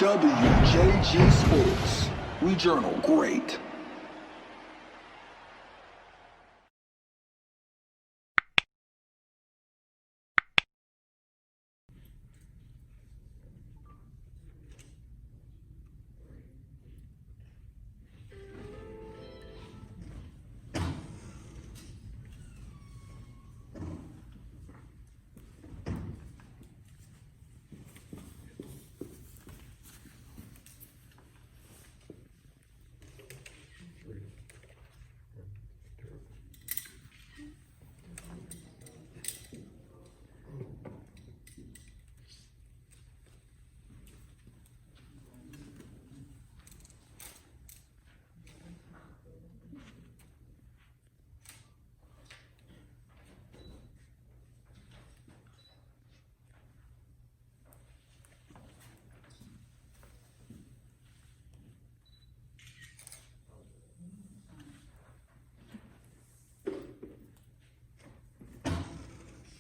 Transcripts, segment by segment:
WJG Sports. We journal great.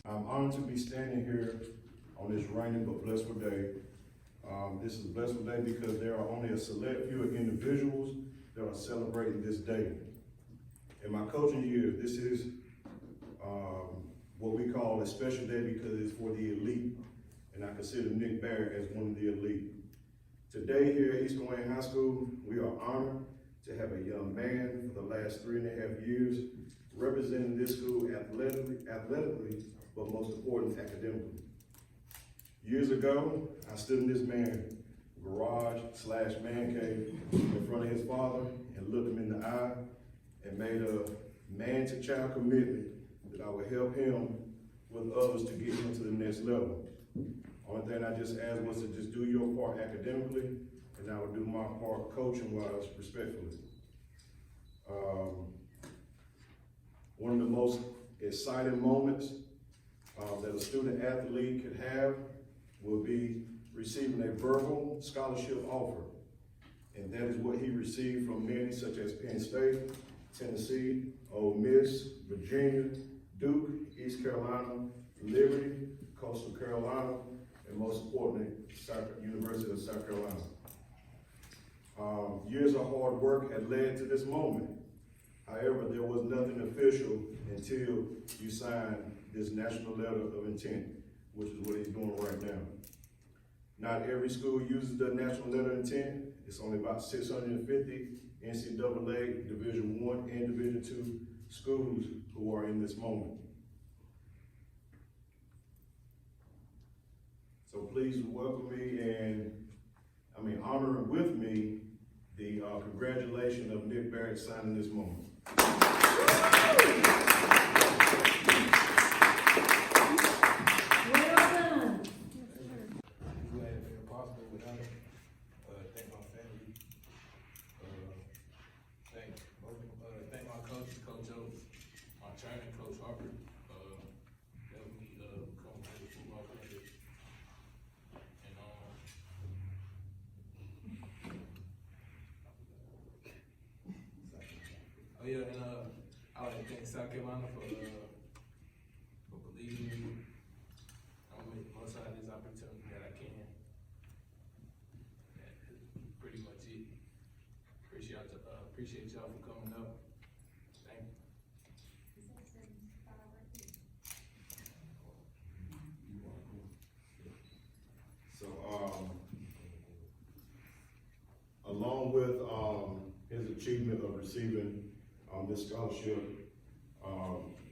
I'm honored to be standing here on this rainy but blissful day. This is a blissful day because there are only a select few individuals that are celebrating this day. In my coaching years, this is what we call a special day because it's for the elite, and I consider Nick Barrett as one of the elite. Today here at East Wayne High School, we are honored to have a young man for the last 3.5 years representing this school athletically, but most important, academically. Years ago, I stood in this man's garage/man cave in front of his father and looked him in the eye and made a man-to-child commitment that I would help him with others to get him to the next level. Only thing I just asked was to just do your part academically, and I would do my part coaching-wise respectfully. One of the most exciting moments that a student athlete could have will be receiving a verbal scholarship offer. And that is what he received from many such as Penn State, Tennessee, Ole Miss, Virginia, Duke, East Carolina, Liberty, Coastal Carolina, and most importantly, University of South Carolina. Years of hard work had led to this moment. However, there was nothing official until you signed this national letter of intent, which is what he's doing right now. Not every school uses the national letter of intent. It's only about 650 NCAA Division I and Division II schools who are in this moment. So please welcome me and, honor with me the congratulations of Nick Barrett signing this moment. Thank my coach, Coach O, my trainer, Coach Harper, helped me become a good football player. And I like to thank South Carolina for believing in me. I'm gonna make the most out of this opportunity that I can. That's pretty much it. Appreciate y'all for coming up. Thank you. So, along with his achievement of receiving this scholarship,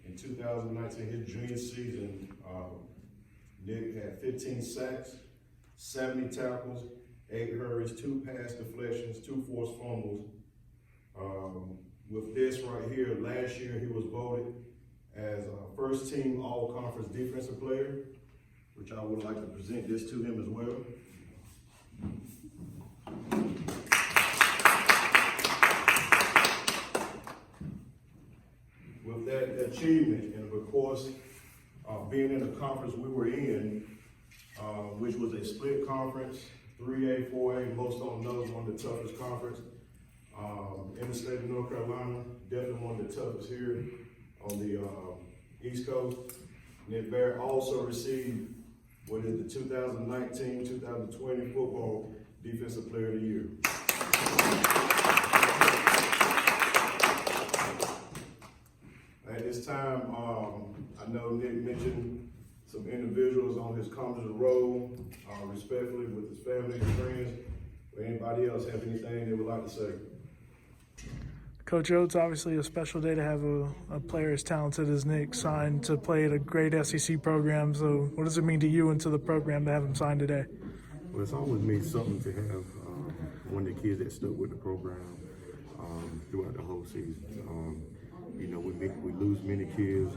in 2019, his junior season, Nick had 15 sacks, 70 tackles, 8 hurries, 2 pass deflections, 2 forced fumbles. With this right here, last year he was voted as a first team all-conference defensive player, which I would like to present this to him as well. With that achievement, and of course, being in the conference we were in, which was a split conference, 3A, 4A, most don't know, one of the toughest conference in the state of North Carolina, definitely one of the toughest here on the East Coast. Nick Barrett also received what is the 2019-2020 football Defensive Player of the Year. At this time, I know Nick mentioned some individuals on his comments of roll, respectfully with his family and friends. Or anybody else have anything they would like to say? Coach Oates, obviously a special day to have a player as talented as Nick signed to play at a great SEC program. So what does it mean to you and to the program to have him signed today? Well, it's always meant something to have one of the kids that stuck with the program throughout the whole season. You know, we lose many kids,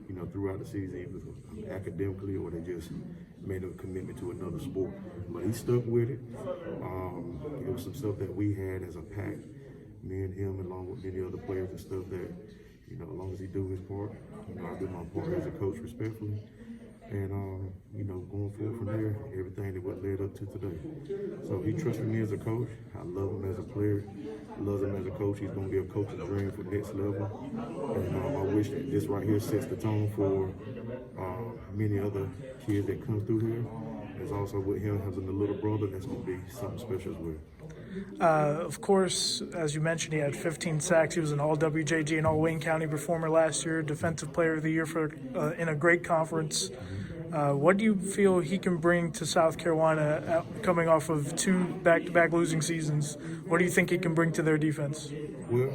you know, throughout the season, either academically or they just made a commitment to another sport. But he stuck with it. It was some stuff that we had as a pack, me and him, along with many other players and stuff that, you know, as long as he do his part, you know, I do my part as a coach respectfully. And, you know, going forward from there, everything that what led up to today. So he trusted me as a coach. I love him as a player. Loves him as a coach. He's going to be a coach's dream for next level. And I wish that this right here sets the tone for many other kids that come through here. There's also with him having a little brother, that's going to be something special as well. Of course, as you mentioned, he had 15 sacks. He was an All-WJG and All-Wayne County performer last year, Defensive Player of the Year for in a great conference. What do you feel he can bring to South Carolina coming off of 2 back-to-back losing seasons? What do you think he can bring to their defense? Well,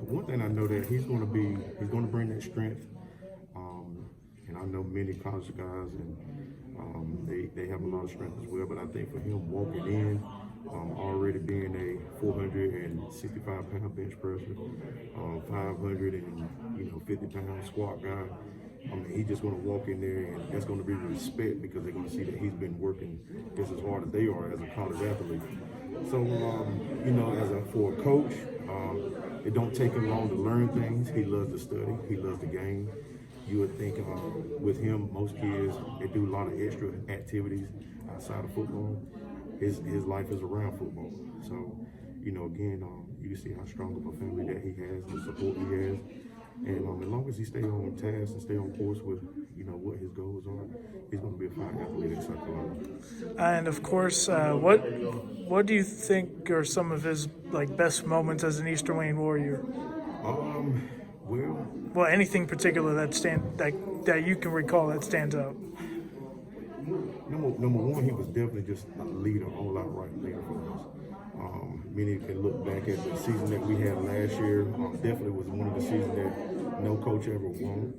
one thing I know that he's going to bring that strength. And I know many college guys, and they have a lot of strength as well. But I think for him walking in, already being a 465-pound bench presser, 550-pound squat guy. I mean, he's just going to walk in there, and that's going to be respect because they're going to see that he's been working just as hard as they are as a college athlete. So, you know, for a coach, it don't take him long to learn things. He loves to study. He loves the game. You would think with him, most kids, they do a lot of extra activities outside of football. His life is around football. So, you know, again, you can see how strong of a family that he has, the support he has. And as long as he stay on task and stay on course with, you know, what his goals are, he's going to be a fine athlete at South Carolina. And of course, what do you think are some of his best moments as an Eastern Wayne Warrior? Well, anything particular that you can recall that stands out? Number one, he was definitely just a leader, all-out right leader for us. Many can look back at the season that we had last year. Definitely was one of the seasons that no coach ever won.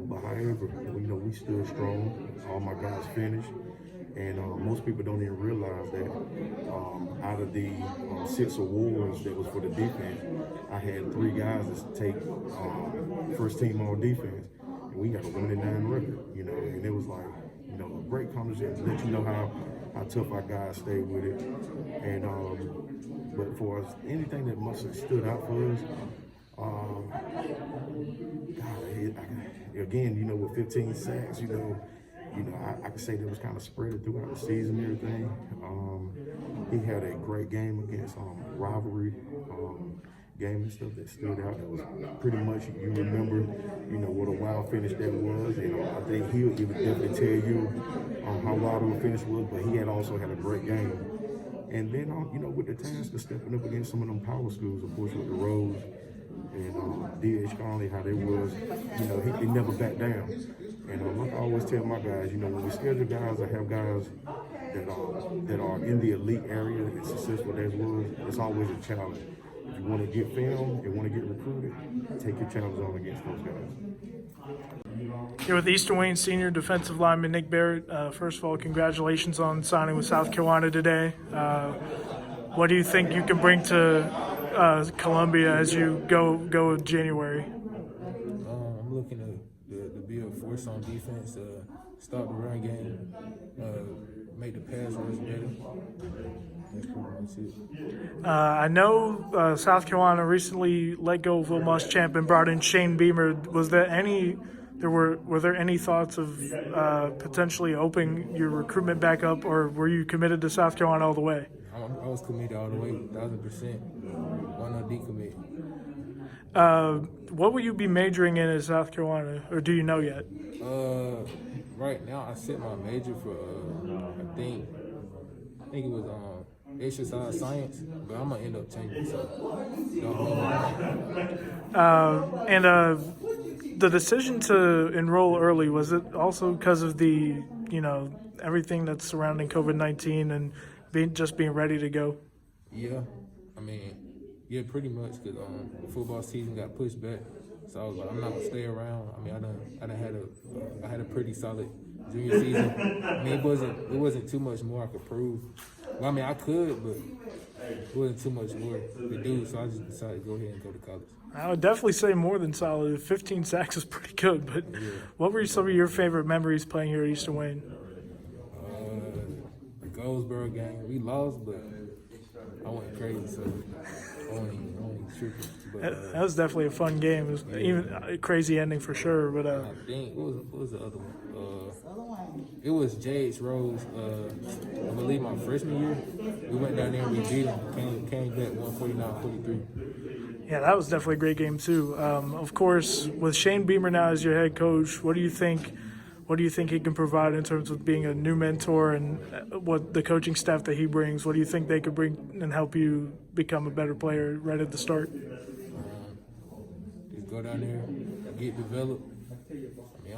But however, you know, we stood strong. All my guys finished. And most people don't even realize that out of the 6 awards that was for the defense, I had 3 guys that take first team all defense. And we got a 1-9 record, you know, and it was like, you know, a great conversation to let you know how tough our guys stayed with it. And but for us, anything that must have stood out for us, again, you know, with 15 sacks, you know, I could say that was kind of spread throughout the season and everything. He had a great game against rivalry game and stuff that stood out. That was pretty much, you remember, you know, what a wild finish that was. And I think he would definitely tell you how wild the finish was, but he had also had a great game. And then, you know, with the task of stepping up against some of them power schools, of course, with the Rose and DH Conley, how they was, you know, he never backed down. And like I always tell my guys, you know, when we schedule guys or have guys that are in the elite area and successful as was, it's always a challenge. If you want to get filmed and want to get recruited, take your challenge on against those guys. Here with Eastern Wayne senior defensive lineman Nick Barrett. First of all, congratulations on signing with South Carolina today. What do you think you can bring to Columbia as you go in January? I'm looking to be a force on defense, stop the run game, make the pass rush better. That's pretty much it. I know South Carolina recently let go of Will Muschamp and brought in Shane Beamer. Was there were there any thoughts of potentially opening your recruitment back up, or were you committed to South Carolina all the way? I was committed all the way, 1,000%. Why not decommit? What will you be majoring in at South Carolina, or do you know yet? Right now I set my major for I think think it was exercise science, but I'm gonna end up changing. So don't The decision to enroll early, was it also because of the, everything that's surrounding COVID-19 and being ready to go? Yeah, I mean, yeah, pretty much because football season got pushed back. So I was like, I'm not gonna stay around. I mean, I had a pretty solid junior season. I mean, it wasn't too much more I could prove. Well, I mean, I could, but it wasn't too much more to do. So I just decided to go ahead and go to college. I would definitely say more than solid. 15 sacks is pretty good, but what were some of your favorite memories playing here at Eastern Wayne? The Goldsboro game, we lost, but I went crazy, so I wasn't tripping. But, That was definitely a fun game. It was even a crazy ending for sure. But I think what was the other one? It was Jade's Rose. I believe my freshman year. We went down there and we beat them. Came back 149-43. yeah, that was definitely a great game too. Of course, with Shane Beamer now as your head coach, what do you think? What do you think he can provide in terms of being a new mentor and what the coaching staff that he brings? What do you think they could bring and help you become a better player right at the start? Just go down there, get developed. I mean,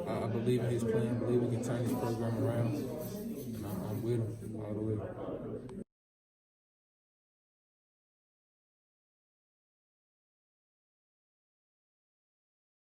I believe in his plan. I believe we can turn this program around, and I'm with him all the way.